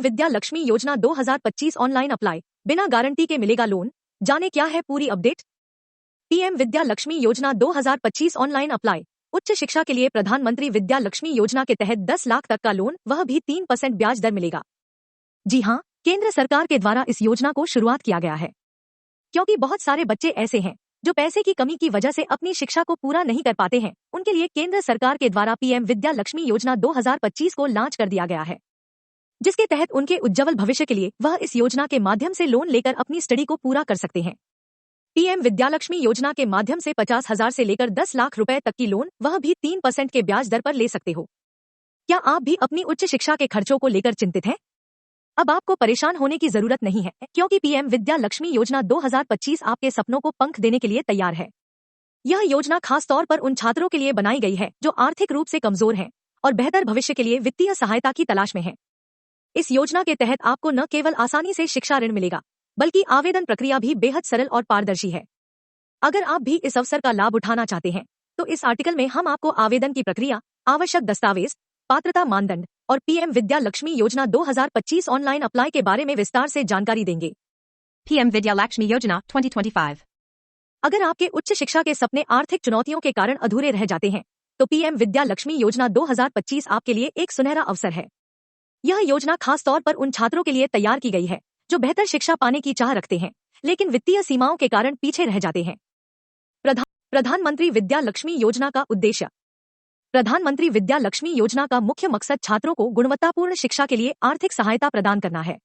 विद्या लक्ष्मी योजना 2025 online apply, बिना guarantee के मिलेगा लोन। जाने क्या है पूरी अपडेट। पीएम विद्या लक्ष्मी योजना 2025 ऑनलाइन अप्लाई। उच्च शिक्षा के लिए प्रधानमंत्री विद्या लक्ष्मी योजना के तहत 10 लाख तक का लोन, वह भी 3% ब्याज दर मिलेगा। जी हाँ, केंद्र सरकार के द्वारा इस योजना को शुरुआत किया गया है, क्योंकि बहुत सारे बच्चे ऐसे हैं जो पैसे की कमी की वजह से अपनी शिक्षा को पूरा नहीं कर पाते हैं। उनके लिए केंद्र सरकार के द्वारा पीएम विद्या लक्ष्मी योजना 2025 को लॉन्च कर दिया गया है, जिसके तहत उनके उज्जवल भविष्य के लिए वह इस योजना के माध्यम से लोन लेकर अपनी स्टडी को पूरा कर सकते हैं। पीएम विद्या लक्ष्मी योजना के माध्यम से 50,000 से लेकर 10 लाख रुपए तक की लोन, वह भी 3% के ब्याज दर पर ले सकते हो। क्या आप भी अपनी उच्च शिक्षा के खर्चों को लेकर चिंतित हैं? अब आपको परेशान होने की जरूरत नहीं है, क्योंकि पीएम विद्या लक्ष्मी योजना 2025 आपके सपनों को पंख देने के लिए तैयार है। यह योजना खास तौर पर उन छात्रों के लिए बनाई गई है जो आर्थिक रूप से कमजोर हैं और बेहतर भविष्य के लिए वित्तीय सहायता की तलाश में हैं। इस योजना के तहत आपको न केवल आसानी से शिक्षा ऋण मिलेगा, बल्कि आवेदन प्रक्रिया भी बेहद सरल और पारदर्शी है। अगर आप भी इस अवसर का लाभ उठाना चाहते हैं, तो इस आर्टिकल में हम आपको आवेदन की प्रक्रिया, आवश्यक दस्तावेज, पात्रता मानदंड और पीएम विद्या लक्ष्मी योजना 2025 ऑनलाइन अप्लाई के बारे में विस्तार से जानकारी देंगे। PM Vidya Lakshmi Yojana 2025। अगर आपके उच्च शिक्षा के सपने आर्थिक चुनौतियों के कारण अधूरे रह जाते हैं, तो पीएम विद्या लक्ष्मी योजना 2025 आपके लिए एक सुनहरा अवसर है। यह योजना खास तौर पर उन छात्रों के लिए तैयार की गई है जो बेहतर शिक्षा पाने की चाह रखते हैं, लेकिन वित्तीय सीमाओं के कारण पीछे रह जाते हैं। प्रधानमंत्री विद्या लक्ष्मी योजना का उद्देश्य। प्रधानमंत्री विद्या लक्ष्मी योजना का मुख्य मकसद छात्रों को गुणवत्तापूर्ण शिक्षा के लिए आर्थिक सहायता प्रदान करना है।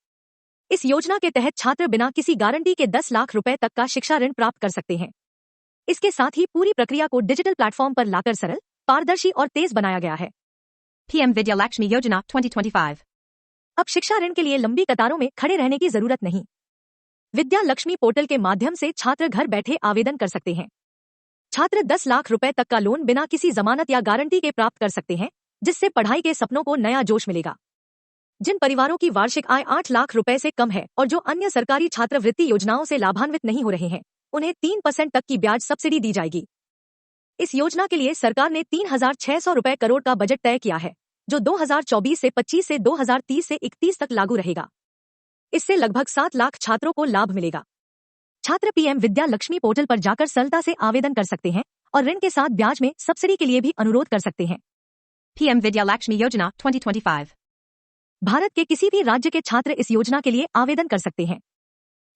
इस योजना के तहत छात्र बिना किसी गारंटी के 10 लाख रुपए तक का शिक्षा ऋण प्राप्त कर सकते हैं। इसके साथ ही पूरी प्रक्रिया को डिजिटल प्लेटफॉर्म पर लाकर सरल, पारदर्शी और तेज बनाया गया है। PM Vidya Lakshmi Yojana 2025। अब शिक्षा ऋण के लिए लंबी कतारों में खड़े रहने की जरूरत नहीं। विद्या लक्ष्मी पोर्टल के माध्यम से छात्र घर बैठे आवेदन कर सकते हैं। छात्र 10 लाख रुपए तक का लोन बिना किसी जमानत या गारंटी के प्राप्त कर सकते हैं, जिससे पढ़ाई के सपनों को नया जोश मिलेगा। जिन परिवारों की वार्षिक आय 8 लाख रुपए से कम है और जो अन्य सरकारी छात्रवृत्ति योजनाओं से लाभान्वित नहीं हो रहे हैं, उन्हें 3% तक की ब्याज सब्सिडी दी जाएगी। इस योजना के लिए सरकार ने 3,600 रुपए करोड़ का बजट तय किया है, जो 2024 से 25 से 2030 से 31 तक लागू रहेगा। इससे लगभग 7 लाख छात्रों को लाभ मिलेगा। छात्र पीएम विद्या लक्ष्मी पोर्टल पर जाकर सरलता से आवेदन कर सकते हैं और ऋण के साथ ब्याज में सब्सिडी के लिए भी अनुरोध कर सकते हैं। PM Vidya Lakshmi Yojana 2025। Bharat के किसी भी राज्य के छात्र इस योजना के लिए आवेदन कर सकते हैं।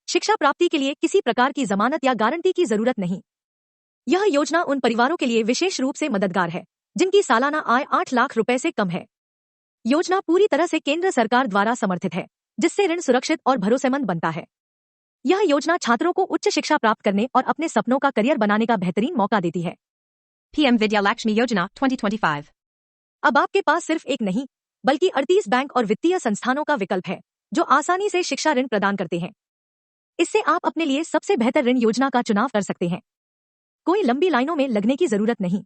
शिक्षा प्राप्ति के लिए किसी प्रकार की जमानत या गारंटी की जरूरत नहीं। यह योजना उन परिवारों के लिए विशेष रूप से मददगार है जिनकी सालाना आय 8 लाख रुपए से कम है। योजना पूरी तरह से केंद्र सरकार द्वारा समर्थित है, जिससे ऋण सुरक्षित और भरोसेमंद बनता है। यह योजना छात्रों को उच्च शिक्षा प्राप्त करने और अपने सपनों का करियर बनाने का बेहतरीन मौका देती है। PM Vidya Lakshmi Yojana 2025। अब आपके पास सिर्फ एक नहीं, बल्कि 38 बैंक और वित्तीय संस्थानों का विकल्प है जो आसानी से शिक्षा ऋण प्रदान करते हैं। इससे आप अपने लिए सबसे बेहतर ऋण योजना का चुनाव कर सकते हैं। कोई लंबी लाइनों में लगने की जरूरत नहीं।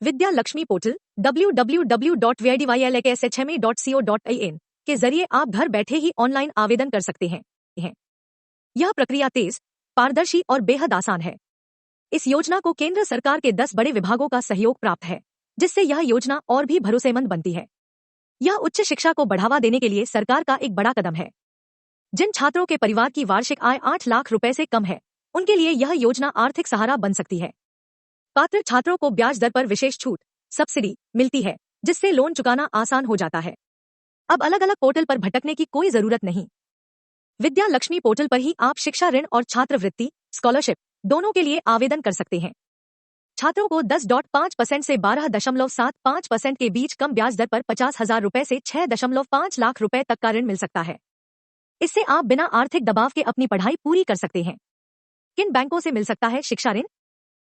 विद्या लक्ष्मी पोर्टल www.vidylakshmi.co.in के जरिए आप घर बैठे ही ऑनलाइन आवेदन कर सकते हैं। यह प्रक्रिया तेज, पारदर्शी और बेहद आसान है। इस योजना को केंद्र सरकार के 10 बड़े विभागों का सहयोग प्राप्त है, जिससे यह योजना और भी भरोसेमंद बनती है। यह उच्च शिक्षा को बढ़ावा देने के लिए सरकार का एक बड़ा कदम है। जिन छात्रों के परिवार की वार्षिक आय 8 लाख रुपए से कम है, उनके लिए यह योजना आर्थिक सहारा बन सकती है। पात्र छात्रों को ब्याज दर पर विशेष छूट, सब्सिडी मिलती है, जिससे लोन चुकाना आसान हो जाता है। अब अलग अलग पोर्टल पर भटकने की कोई जरूरत नहीं। विद्या लक्ष्मी पोर्टल पर ही आप शिक्षा ऋण और छात्रवृत्ति, स्कॉलरशिप दोनों के लिए आवेदन कर सकते हैं। छात्रों को 10.5% से 12.75% के बीच कम ब्याज दर पर 50,000 रुपए से 6.5 लाख रुपए तक का ऋण मिल सकता है। इससे आप बिना आर्थिक दबाव के अपनी पढ़ाई पूरी कर सकते हैं। किन बैंकों से मिल सकता है शिक्षा ऋण?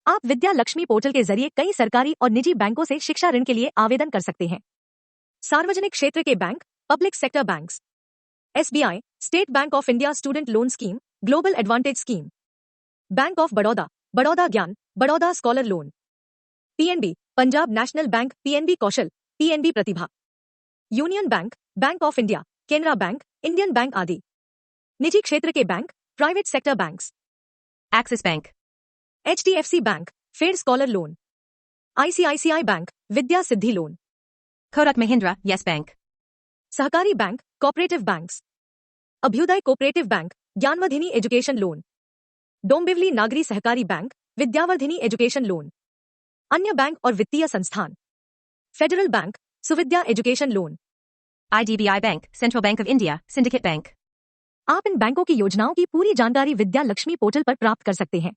आप विद्या लक्ष्मी पोर्टल के जरिए कई सरकारी और निजी बैंकों से शिक्षा ऋण के लिए आवेदन कर सकते हैं। सार्वजनिक क्षेत्र के bank, public sector banks, SBI, State Bank of India student loan scheme, global advantage scheme, bank of Baroda, Baroda Gyan, Baroda scholar loan, PNB, Punjab National Bank, PNB Kaushal, PNB Pratibha, Union Bank, bank of India, Canara Bank, Indian Bank आदि। निजी क्षेत्र के bank, private sector banks, Axis Bank, HDFC bank, Fed scholar loan, ICICI bank, Vidya Siddhi loan, Kotak Mahindra, Yes Bank, सहकारी bank, cooperative banks, Abhyudaya cooperative bank, Gyanvardhini education loan, Dombivli Nagari Sahakari bank, Vidyavardhini education loan, अन्य bank और वित्तीय संस्थान, federal bank, Suvidya education loan. IDBI Bank, Central Bank of India, Syndicate Bank. आप इन बैंकों की योजनाओं की पूरी जानकारी विद्या लक्ष्मी पोर्टल पर प्राप्त कर सकते हैं।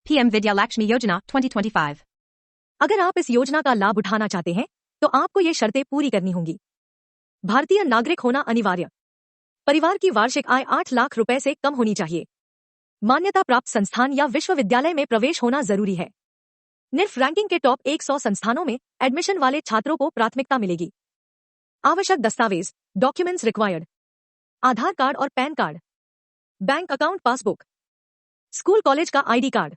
PM Vidya Lakshmi Yojana 2025. अगर आप इस योजना का लाभ उठाना चाहते हैं तो आपको ये शर्तें पूरी करनी होंगी। भारतीय नागरिक होना अनिवार्य। परिवार की वार्षिक आय 8 लाख रुपए से कम होनी चाहिए। मान्यता प्राप्त संस्थान या विश्वविद्यालय में प्रवेश होना जरूरी है। निफ्ट रैंकिंग के टॉप 100 संस्थानों में एडमिशन वाले छात्रों को प्राथमिकता मिलेगी। आवश्यक दस्तावेज, डॉक्यूमेंट्स रिक्वायर्ड, आधार कार्ड और pan card, bank account passbook, school college का आईडी कार्ड,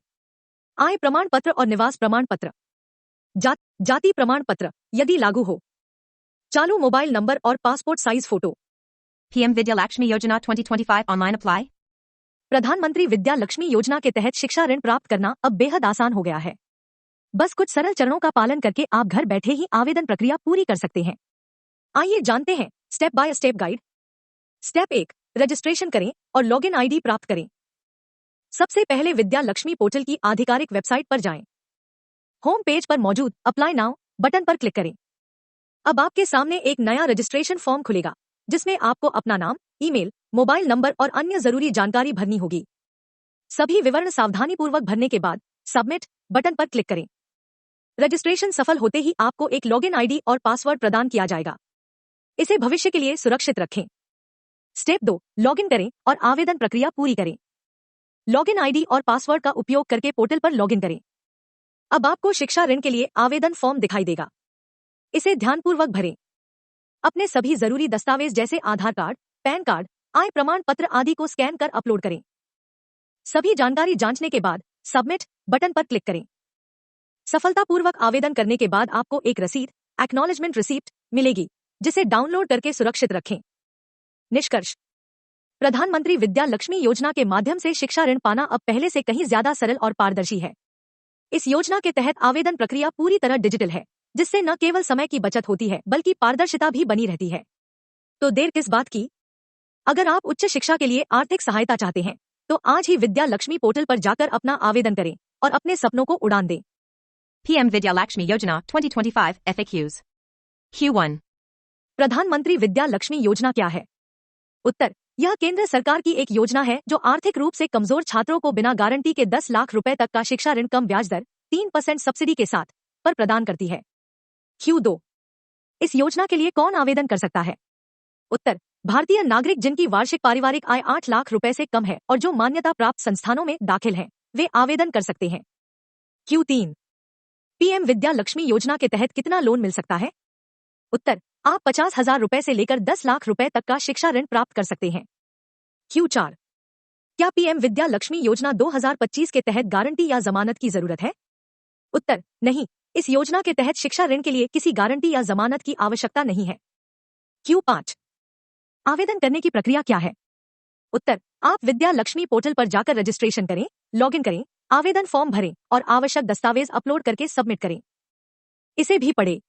आय प्रमाण पत्र और निवास प्रमाण पत्र, जाति प्रमाण पत्र यदि लागू हो, चालू मोबाइल नंबर और passport size photo. PM Vidya Lakshmi Yojana 2025 online apply. प्रधानमंत्री विद्या लक्ष्मी योजना के तहत शिक्षा ऋण प्राप्त करना अब बेहद आसान हो गया है। बस कुछ सरल चरणों का पालन करके आप घर बैठे ही आवेदन प्रक्रिया पूरी कर सकते हैं। आइए जानते हैं step by step guide. Step 1, registration करें और लॉगिन आईडी प्राप्त करें। सबसे पहले विद्या लक्ष्मी पोर्टल की आधिकारिक वेबसाइट पर जाएं। होम पेज पर मौजूद अप्लाई नाउ बटन पर क्लिक करें। अब आपके सामने एक नया रजिस्ट्रेशन फॉर्म खुलेगा जिसमें आपको अपना नाम, ईमेल, मोबाइल नंबर और अन्य जरूरी जानकारी भरनी होगी। सभी विवरण सावधानीपूर्वक भरने के बाद सबमिट बटन पर क्लिक करें। रजिस्ट्रेशन सफल होते ही आपको एक लॉगिन आईडी और पासवर्ड प्रदान किया जाएगा। इसे भविष्य के लिए सुरक्षित रखें। स्टेप 2, लॉगिन करें और आवेदन प्रक्रिया पूरी करें। लॉगिन आईडी और पासवर्ड का उपयोग करके पोर्टल पर लॉगिन करें। अब आपको शिक्षा ऋण के लिए आवेदन फॉर्म दिखाई देगा। इसे ध्यानपूर्वक भरें। अपने सभी जरूरी दस्तावेज जैसे आधार कार्ड, पैन कार्ड, आय प्रमाण पत्र आदि को स्कैन कर अपलोड करें। सभी जानकारी जांचने के बाद सबमिट बटन पर क्लिक करें। सफलतापूर्वक आवेदन करने के बाद आपको एक रसीद, एक्नॉलेजमेंट रिसीप्ट मिलेगी, जिसे डाउनलोड करके सुरक्षित रखें। निष्कर्ष, प्रधानमंत्री विद्या लक्ष्मी योजना के माध्यम से शिक्षा ऋण पाना अब पहले से कहीं ज्यादा सरल और पारदर्शी है। इस योजना के तहत आवेदन प्रक्रिया पूरी तरह डिजिटल है, जिससे न केवल समय की बचत होती है बल्कि पारदर्शिता भी बनी रहती है। तो देर किस बात की? अगर आप उच्च शिक्षा के लिए आर्थिक सहायता चाहते हैं तो आज ही विद्या लक्ष्मी पोर्टल पर जाकर अपना आवेदन करें और अपने सपनों को उड़ान दें। PM Vidya Lakshmi Yojana 2025 FAQs. Q1. प्रधानमंत्री विद्या लक्ष्मी योजना क्या है? उत्तर, यह केंद्र सरकार की एक योजना है जो आर्थिक रूप से कमजोर छात्रों को बिना गारंटी के 10 लाख रुपए तक का शिक्षा ऋण कम ब्याज दर 3% सब्सिडी के साथ पर प्रदान करती है। Q2. इस योजना के लिए कौन आवेदन कर सकता है? उत्तर, भारतीय नागरिक जिनकी वार्षिक पारिवारिक आय 8 लाख रुपए से कम है और जो मान्यता प्राप्त संस्थानों में दाखिल हैं, वे आवेदन कर सकते हैं। Q3. PM विद्या लक्ष्मी योजना के तहत कितना लोन मिल सकता है? उत्तर, आप 50,000 रुपए से लेकर 10 लाख रुपए तक का शिक्षा ऋण प्राप्त कर सकते हैं। Q4. क्या PM विद्या लक्ष्मी योजना 2025 के तहत गारंटी या जमानत की जरूरत है? उत्तर, नहीं, इस योजना के तहत शिक्षा ऋण के लिए किसी गारंटी या जमानत की आवश्यकता नहीं है। Q5. आवेदन करने की प्रक्रिया क्या है? उत्तर, आप विद्या लक्ष्मी पोर्टल पर जाकर रजिस्ट्रेशन करें, लॉगिन करें, आवेदन फॉर्म भरें और आवश्यक दस्तावेज अपलोड करके सबमिट करें। इसे भी पढ़ें।